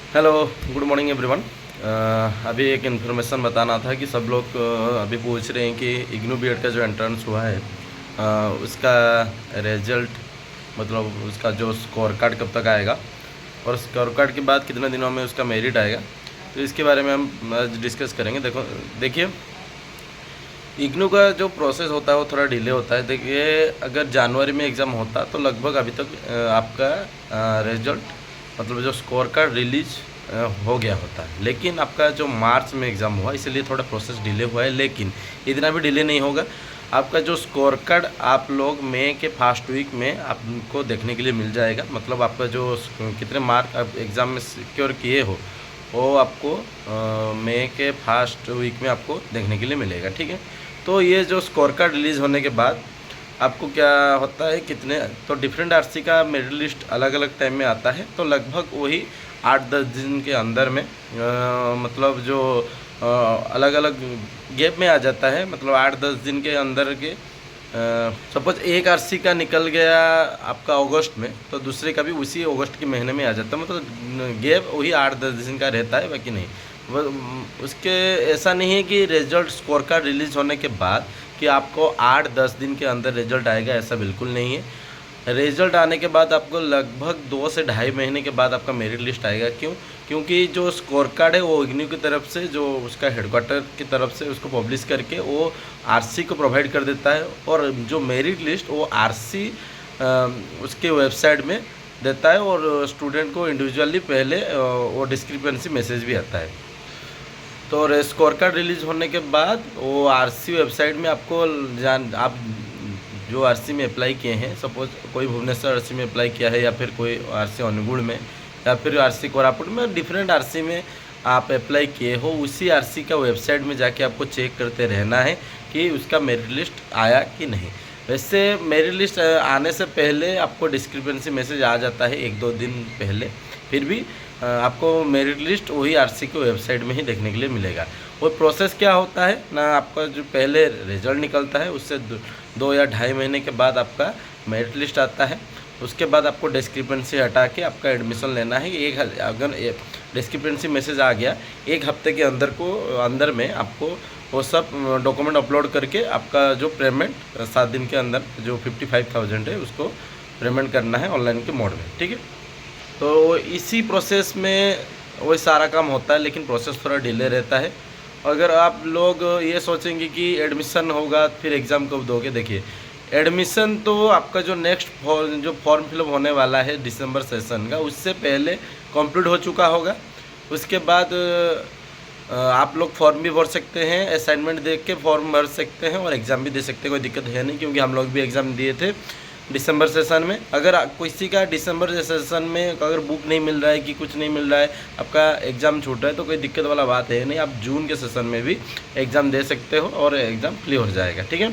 Hello, good morning everyone. अभी एक information बताना था कि सब लोग अभी पूछ रहे हैं कि इग्नू बीएड का जो एंट्रेंस हुआ है उसका रिजल्ट, मतलब उसका जो स्कोर कार्ड कब तक आएगा और स्कोर कार्ड के बाद कितने दिनों में उसका मेरिट आएगा। तो इसके बारे में हम आज डिस्कस करेंगे। देखिए, इग्नू का जो प्रोसेस होता है वो थोड़ा डिले होता है। देखिए, अगर जनवरी में एग्ज़ाम होता तो लगभग अभी तक आपका रिजल्ट, मतलब जो स्कोर कार्ड रिलीज हो गया होता है। लेकिन आपका जो मार्च में एग्ज़ाम हुआ इसलिए थोड़ा प्रोसेस डिले हुआ है, लेकिन इतना भी डिले नहीं होगा। आपका जो स्कोर कार्ड आप लोग मई के फर्स्ट वीक में आपको देखने के लिए मिल जाएगा। मतलब आपका जो कितने मार्क आप एग्ज़ाम में सिक्योर किए हो वो आपको मई के फर्स्ट वीक में आपको देखने के लिए मिलेगा, ठीक है। तो ये जो स्कोर कार्ड रिलीज़ होने के बाद आपको क्या होता है, कितने तो डिफरेंट आरसी का मेरिट लिस्ट अलग अलग टाइम में आता है। तो लगभग वही 8-10 दिन के अंदर में मतलब जो अलग अलग गैप में आ जाता है। मतलब 8-10 दिन के अंदर के सपोज एक आरसी का निकल गया आपका अगस्त में, तो दूसरे का भी उसी अगस्त के महीने में आ जाता है। मतलब गैप वही 8-10 दिन का रहता है, बाकी नहीं। उसके ऐसा नहीं है कि रिजल्ट स्कोर कार्ड रिलीज़ होने के बाद कि आपको 8-10 दिन के अंदर रिजल्ट आएगा, ऐसा बिल्कुल नहीं है। रिजल्ट आने के बाद आपको लगभग 2 से ढाई महीने के बाद आपका मेरिट लिस्ट आएगा। क्यों? क्योंकि जो स्कोर कार्ड है वो इग्नू की तरफ से, जो उसका हेडक्वार्टर की तरफ से उसको पब्लिश करके वो आरसी को प्रोवाइड कर देता है, और जो मेरिट लिस्ट वो आरसी उसके वेबसाइट में देता है, और स्टूडेंट को इंडिविजुअली पहले वो डिस्क्रिपेंसी मैसेज भी आता है। तो स्कोर कार्ड रिलीज़ होने के बाद वो आरसी वेबसाइट में आपको आप जो आरसी में अप्लाई किए हैं, सपोज कोई भुवनेश्वर आरसी में अप्लाई किया है, या फिर कोई आरसी अनुगुण में, या फिर आरसी कोरापुट में, डिफरेंट आरसी में आप अप्लाई किए हो, उसी आरसी का वेबसाइट में जाके आपको चेक करते रहना है कि उसका मेरिट लिस्ट आया कि नहीं। वैसे मेरिट लिस्ट आने से पहले आपको डिस्क्रिपेंसी मैसेज आ जाता है 1-2 दिन पहले, फिर भी आपको मेरिट लिस्ट वही आरसी के वेबसाइट में ही देखने के लिए मिलेगा। वो प्रोसेस क्या होता है ना, आपका जो पहले रिजल्ट निकलता है उससे 2 या ढाई महीने के बाद आपका मेरिट लिस्ट आता है। उसके बाद आपको डिस्क्रिपेंसी हटा के आपका एडमिशन लेना है। अगर डिस्क्रिपेंसी मैसेज आ गया 1 हफ्ते के अंदर में आपको वो सब डॉक्यूमेंट अपलोड करके आपका जो पेमेंट 7 दिन के अंदर जो 55,000 है उसको पेमेंट करना है ऑनलाइन के मोड में, ठीक है। तो इसी प्रोसेस में वही सारा काम होता है, लेकिन प्रोसेस थोड़ा डिले रहता है। अगर आप लोग ये सोचेंगे कि एडमिशन होगा फिर एग्ज़ाम कब दोगे, देखिए एडमिशन तो आपका जो नेक्स्ट फॉर्म फिलअप होने वाला है दिसंबर सेशन का, उससे पहले कंप्लीट हो चुका होगा। उसके बाद आप लोग फॉर्म भी भर सकते हैं, असाइनमेंट देख के फॉर्म भर सकते हैं और एग्ज़ाम भी दे सकते हैं, कोई दिक्कत है नहीं। क्योंकि हम लोग भी एग्ज़ाम दिए थे दिसंबर सेशन में। अगर किसी का दिसंबर सेशन में अगर बुक नहीं मिल रहा है कि कुछ नहीं मिल रहा है, आपका एग्ज़ाम छूट रहा है, तो कोई दिक्कत वाला बात है नहीं। आप जून के सेशन में भी एग्ज़ाम दे सकते हो और एग्ज़ाम क्लियर हो जाएगा, ठीक है।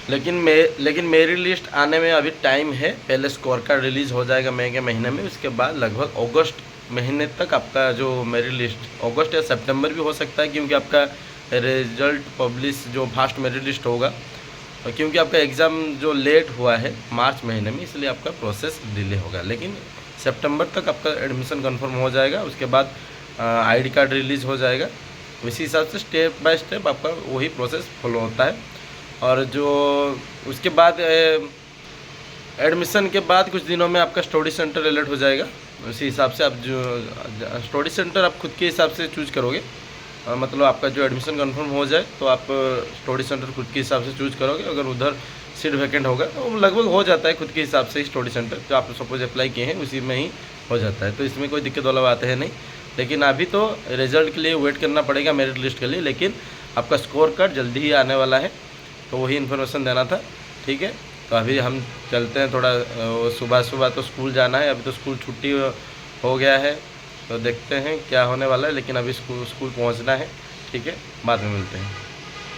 लेकिन मेरिट लिस्ट आने में अभी टाइम है। पहले स्कोर कार्ड रिलीज़ हो जाएगा मई के महीने में, उसके बाद लगभग अगस्त महीने तक आपका जो मेरिट लिस्ट, अगस्त या सितंबर भी हो सकता है, क्योंकि आपका रिजल्ट पब्लिश जो फर्स्ट मेरिट लिस्ट होगा, क्योंकि आपका एग्ज़ाम जो लेट हुआ है मार्च महीने में, इसलिए आपका प्रोसेस डिले होगा। लेकिन सितंबर तक आपका एडमिशन कंफर्म हो जाएगा। उसके बाद आईडी कार्ड रिलीज़ हो जाएगा। उसी हिसाब से स्टेप बाय स्टेप आपका वही प्रोसेस फॉलो होता है। और जो उसके बाद एडमिशन के बाद कुछ दिनों में आपका स्टडी सेंटर अलर्ट हो जाएगा। उसी हिसाब से आप जो स्टडी सेंटर आप खुद के हिसाब से चूज करोगे। मतलब आपका जो एडमिशन कंफर्म हो जाए तो आप स्टडी सेंटर खुद के हिसाब से चूज करोगे। अगर उधर सीट वैकेंट होगा तो लगभग हो जाता है खुद के हिसाब से ही स्टडी सेंटर जो आप सपोज अप्लाई किए हैं उसी में ही हो जाता है। तो इसमें कोई दिक्कत वाला बात है नहीं। लेकिन अभी तो रिजल्ट के लिए वेट करना पड़ेगा, मेरिट लिस्ट के लिए। लेकिन आपका स्कोर कार्ड जल्दी ही आने वाला है, तो वही इन्फॉर्मेशन देना था, ठीक है। तो अभी हम चलते हैं, थोड़ा सुबह तो स्कूल जाना है। अभी तो स्कूल छुट्टी हो गया है, तो देखते हैं क्या होने वाला है। लेकिन अभी स्कूल पहुंचना है, ठीक है। बाद में मिलते हैं।